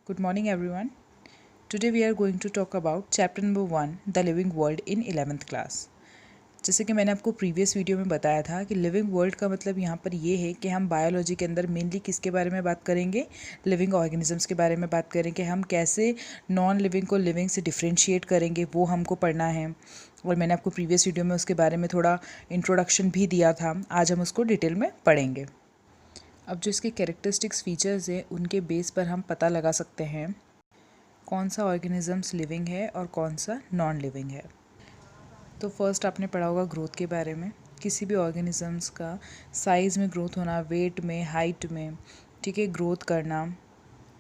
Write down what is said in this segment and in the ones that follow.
Good morning, everyone. Today we are going to talk about chapter number 1, The Living World in 11th class. जैसे कि मैंने आपको previous video में बताया था कि लिविंग वर्ल्ड का मतलब यहाँ पर ये है कि हम बायोलॉजी के अंदर मेनली किसके बारे में बात करेंगे, लिविंग ऑर्गेनिजम्स के बारे में बात करेंगे। हम कैसे नॉन लिविंग को लिविंग से डिफ्रेंशिएट करेंगे वो हमको पढ़ना है, और मैंने आपको प्रीवियस वीडियो में उसके बारे में थोड़ा इंट्रोडक्शन भी दिया था। आज हम उसको डिटेल में पढ़ेंगे। अब जो इसके कैरेक्टरिस्टिक्स फीचर्स हैं उनके बेस पर हम पता लगा सकते हैं कौन सा ऑर्गेनिजम्स लिविंग है और कौन सा नॉन लिविंग है। तो फर्स्ट आपने पढ़ा होगा ग्रोथ के बारे में। किसी भी ऑर्गेनिजम्स का साइज़ में ग्रोथ होना, वेट में, हाइट में, ठीक है, ग्रोथ करना,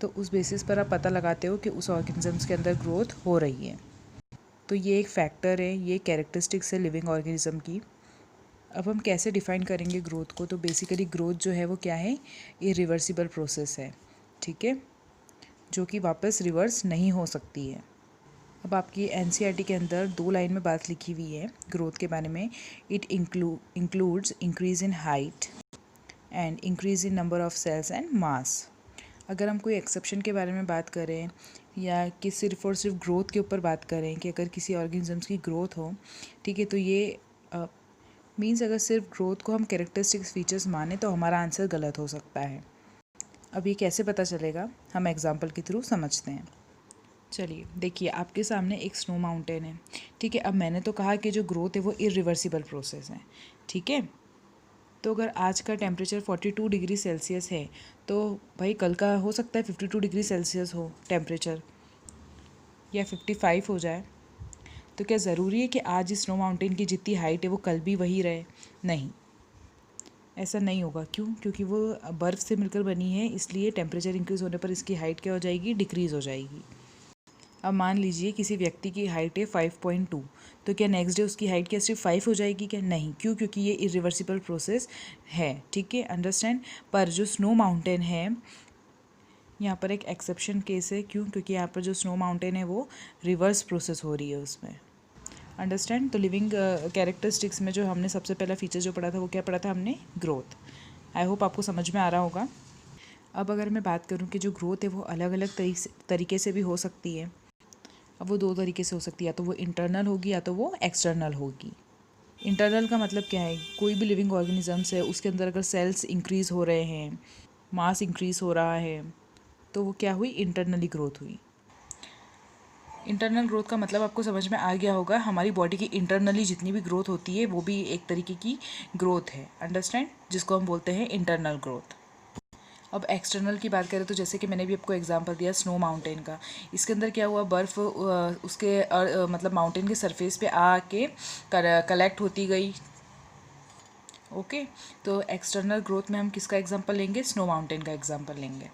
तो उस बेसिस पर आप पता लगाते हो कि उस ऑर्गेनिजम्स के अंदर ग्रोथ हो रही है। तो ये एक फैक्टर है, ये कैरेक्टरिस्टिक्स है लिविंग ऑर्गेनिज्म की। अब हम कैसे डिफ़ाइन करेंगे ग्रोथ को? तो बेसिकली ग्रोथ जो है वो क्या है, इरिवर्सिबल प्रोसेस है, ठीक है, जो कि वापस रिवर्स नहीं हो सकती है। अब आपकी एनसीईआरटी के अंदर 2 लाइन में बात लिखी हुई है ग्रोथ के बारे में। It includes increase in height and increase in number of cells and mass. अगर हम कोई एक्सेप्शन के बारे में बात करें या कि सिर्फ और सिर्फ ग्रोथ के ऊपर बात करें कि अगर किसी ऑर्गेनिजम्स की ग्रोथ हो, ठीक है, तो ये मीन्स अगर सिर्फ ग्रोथ को हम कैरेक्टरिस्टिक्स फीचर्स माने तो हमारा आंसर गलत हो सकता है। अब ये कैसे पता चलेगा, हम एग्जांपल के थ्रू समझते हैं। चलिए देखिए, आपके सामने एक स्नो माउंटेन है, ठीक है। अब मैंने तो कहा कि जो ग्रोथ है वो इरिवर्सिबल प्रोसेस है, ठीक है। तो अगर आज का टेम्परेचर 42 डिग्री सेल्सियस है तो भाई कल का हो सकता है 52 डिग्री सेल्सियस हो टेम्परेचर, या 55 हो जाए। तो क्या ज़रूरी है कि आज इस स्नो माउंटेन की जितनी हाइट है वो कल भी वही रहे? नहीं, ऐसा नहीं होगा। क्यों? क्योंकि वो बर्फ़ से मिलकर बनी है, इसलिए टेम्परेचर इंक्रीज़ होने पर इसकी हाइट क्या हो जाएगी, डिक्रीज़ हो जाएगी। अब मान लीजिए किसी व्यक्ति की हाइट है 5.2, तो क्या नेक्स्ट डे उसकी हाइट क्या सिर्फ 5 हो जाएगी क्या? नहीं। क्यों? क्योंकि ये इरिवर्सिबल प्रोसेस है, ठीक है, अंडरस्टैंड। पर जो स्नो माउंटेन है, यहाँ पर एक एक्सेप्शन केस है। क्यों? क्योंकि यहाँ पर जो स्नो माउंटेन है वो रिवर्स प्रोसेस हो रही है उसमें, अंडरस्टैंड। तो लिविंग कैरेक्टरिस्टिक्स में जो हमने सबसे पहला फीचर जो पढ़ा था वो क्या पढ़ा था हमने? ग्रोथ। आई होप आपको समझ में आ रहा होगा। अब अगर मैं बात करूँ कि जो ग्रोथ है वो अलग अलग तरीके से भी हो सकती है। अब वो 2 तरीके से हो सकती है, या तो वो इंटरनल होगी या तो वो एक्सटर्नल होगी। इंटरनल का मतलब क्या है? कोई भी लिविंग ऑर्गेनिजम्स है उसके अंदर अगर सेल्स इंक्रीज़ हो रहे हैं, मास इंक्रीज़ हो रहा है, तो वो क्या हुई? इंटरनली ग्रोथ हुई। इंटरनल ग्रोथ का मतलब आपको समझ में आ गया होगा, हमारी बॉडी की इंटरनली जितनी भी ग्रोथ होती है वो भी एक तरीके की ग्रोथ है, अंडरस्टैंड, जिसको हम बोलते हैं इंटरनल ग्रोथ। अब एक्सटर्नल की बात करें तो जैसे कि मैंने भी आपको एग्जांपल दिया स्नो माउंटेन का। इसके अंदर क्या हुआ, बर्फ़ उसके मतलब माउंटेन के सरफेस पे आके कलेक्ट होती गई। ओके, तो एक्सटर्नल ग्रोथ में हम किसका एग्जांपल लेंगे? स्नो माउंटेन का एग्जांपल लेंगे।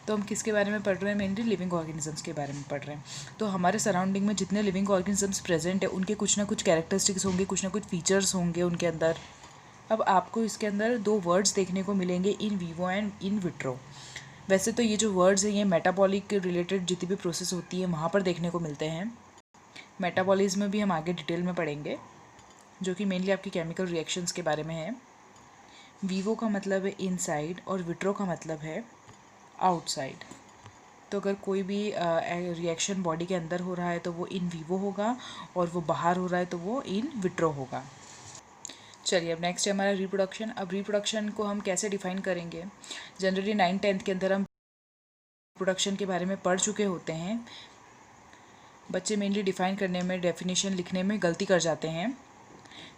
तो हम किसके बारे में पढ़ रहे हैं? मेनली लिविंग ऑर्गेनिजम्स के बारे में पढ़ रहे हैं। तो हमारे सराउंडिंग में जितने लिविंग ऑर्गेनिजम्स प्रेजेंट है उनके कुछ ना कुछ कैरेक्टरिस्टिक्स होंगे, कुछ ना कुछ फीचर्स होंगे उनके अंदर। अब आपको इसके अंदर 2 वर्ड्स देखने को मिलेंगे, in vivo and in vitro. वैसे तो ये जो वर्ड्स हैं ये मेटाबॉलिक के रिलेटेड जितनी भी प्रोसेस होती है वहाँ पर देखने को मिलते हैं। मेटाबॉलिज्म में भी हम आगे डिटेल में पढ़ेंगे, जो कि मेनली आपकी केमिकल रिएक्शंस के बारे में है। वीवो का मतलब है इनसाइड और विट्रो का मतलब है आउटसाइड। तो अगर कोई भी रिएक्शन बॉडी के अंदर हो रहा है तो वो इन वीवो होगा, और वो बाहर हो रहा है तो वो इन विट्रो होगा। चलिए, अब नेक्स्ट है हमारा रिप्रोडक्शन। अब रिप्रोडक्शन को हम कैसे डिफाइन करेंगे? जनरली 9th-10th के अंदर हम रिप्रोडक्शन के बारे में पढ़ चुके होते हैं। बच्चे मेनली डिफाइन करने में, डेफिनेशन लिखने में गलती कर जाते हैं।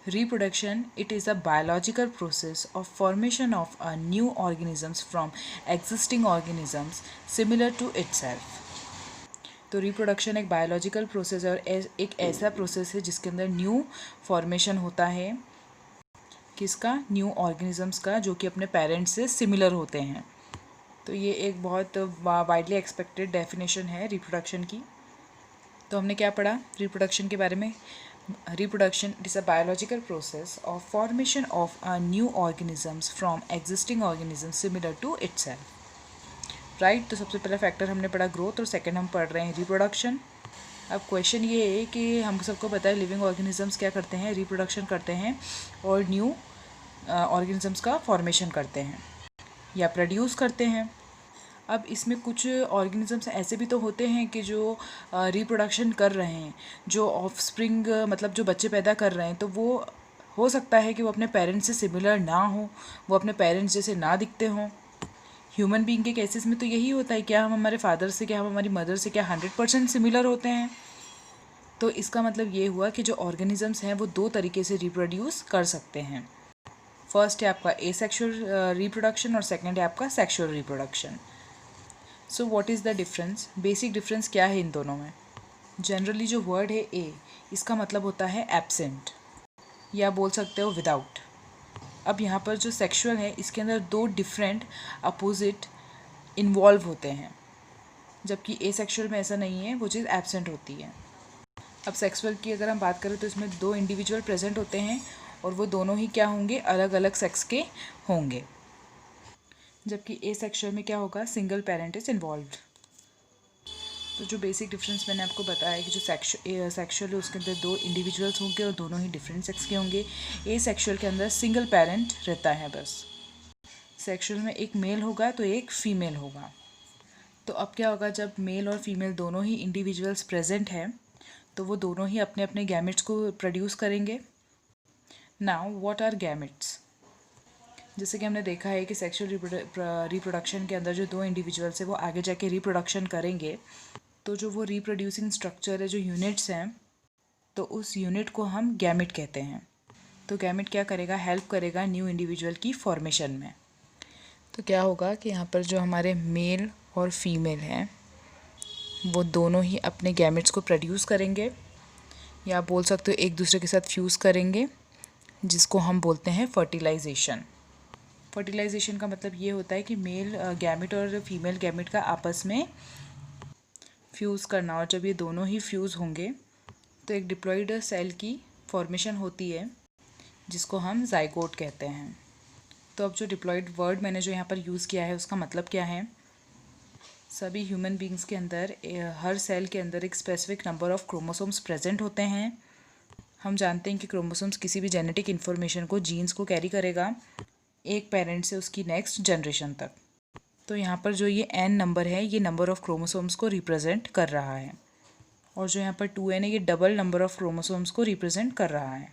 Reproduction, it is a biological process of formation of a new organisms from existing organisms similar to itself. तो रिप्रोडक्शन एक बायोलॉजिकल प्रोसेस है और एक ऐसा प्रोसेस है जिसके अंदर न्यू फॉर्मेशन होता है। किसका? न्यू ऑर्गेनिजम्स का, जो कि अपने पेरेंट्स से सिमिलर होते हैं। तो ये एक बहुत वाइडली एक्सपेक्टेड डेफिनेशन है रिप्रोडक्शन की। तो हमने क्या पढ़ा रिप्रोडक्शन के बारे में? Reproduction, it is a biological process of formation of a new organisms from existing organisms similar to itself. Right, तो सबसे पहला फैक्टर हमने पढ़ा ग्रोथ, और सेकंड हम पढ़ रहे हैं रिप्रोडक्शन। अब क्वेश्चन ये है कि हम सबको पता है लिविंग ऑर्गेनिजम्स क्या करते हैं? रिप्रोडक्शन करते हैं और न्यू ऑर्गेनिजम्स का फॉर्मेशन करते हैं या प्रोड्यूस करते हैं। अब इसमें कुछ ऑर्गेनिजम्स ऐसे भी तो होते हैं कि जो रिप्रोडक्शन कर रहे हैं, जो ऑफस्प्रिंग मतलब जो बच्चे पैदा कर रहे हैं, तो वो हो सकता है कि वो अपने पेरेंट्स से सिमिलर ना हो, वो अपने पेरेंट्स जैसे ना दिखते हों। ह्यूमन बीइंग के केसेस में तो यही होता है, क्या हम हमारे फादर से, क्या हम हमारी मदर से क्या 100% सिमिलर होते हैं। तो इसका मतलब ये हुआ कि जो ऑर्गेनिजम्स हैं वो दो तरीके से रिप्रोड्यूस कर सकते हैं। फर्स्ट है आपका एसेक्सुअल रिप्रोडक्शन और सेकंड है आपका sexual reproduction. So what is the difference? Basic difference क्या है इन दोनों में? जनरली जो वर्ड है ए, इसका मतलब होता है एब्सेंट, या बोल सकते हो विदाउट। अब यहाँ पर जो सेक्सुअल है इसके अंदर दो डिफरेंट अपोजिट इन्वॉल्व होते हैं, जबकि ए सेक्सुअल में ऐसा नहीं है, वो चीज़ एब्सेंट होती है। अब सेक्सुअल की अगर हम बात करें तो इसमें दो इंडिविजुअल प्रेजेंट होते हैं और वो दोनों ही क्या होंगे, अलग अलग सेक्स के होंगे। जबकि ए सेक्सुअल में क्या होगा, सिंगल पेरेंट इज इन्वॉल्व्ड। तो जो बेसिक डिफरेंस मैंने आपको बताया कि जो सेक्सुअल है उसके अंदर दो इंडिविजुअल्स होंगे और दोनों ही डिफरेंट सेक्स के होंगे। ए सेक्सुअल के अंदर सिंगल पेरेंट रहता है बस। सेक्सुअल में एक मेल होगा तो एक फीमेल होगा। तो अब क्या होगा, जब मेल और फीमेल दोनों ही इंडिविजुअल्स प्रेजेंट हैं तो वो दोनों ही अपने अपने गैमेट्स को प्रोड्यूस करेंगे। Now what are gametes? जैसे कि हमने देखा है कि सेक्सुअल रिप्रोडक्शन के अंदर जो दो इंडिविजुअल्स है वो आगे जाके रिप्रोडक्शन करेंगे, तो जो वो रिप्रोड्यूसिंग स्ट्रक्चर है, जो यूनिट्स हैं, तो उस यूनिट को हम गैमेट कहते हैं। तो गैमेट क्या करेगा, हेल्प करेगा न्यू इंडिविजुअल की फॉर्मेशन में। तो क्या होगा कि यहाँ पर जो हमारे मेल और फीमेल हैं वो दोनों ही अपने गैमेट्स को प्रोड्यूस करेंगे, या आप बोल सकते हो एक दूसरे के साथ फ्यूज़ करेंगे, जिसको हम बोलते हैं फर्टिलाइजेशन। फर्टिलाइजेशन का मतलब ये होता है कि मेल गैमेट और फीमेल गैमेट का आपस में फ्यूज़ करना, और जब ये दोनों ही फ्यूज़ होंगे तो एक डिप्लॉइड सेल की फॉर्मेशन होती है जिसको हम जाइगोट कहते हैं। तो अब जो डिप्लॉइड वर्ड मैंने जो यहाँ पर यूज़ किया है उसका मतलब क्या है? सभी ह्यूमन बींग्स के अंदर हर सेल के अंदर एक specific number of chromosomes present होते हैं। हम जानते हैं कि क्रोमोसोम्स किसी भी जेनेटिक इन्फॉर्मेशन को, जीन्स को कैरी करेगा एक पेरेंट से उसकी नेक्स्ट जनरेशन तक। तो यहाँ पर जो ये n नंबर है ये नंबर ऑफ़ क्रोमोसोम्स को रिप्रेजेंट कर रहा है, और जो यहाँ पर 2n है ये डबल नंबर ऑफ़ क्रोमोसोम्स को रिप्रेजेंट कर रहा है।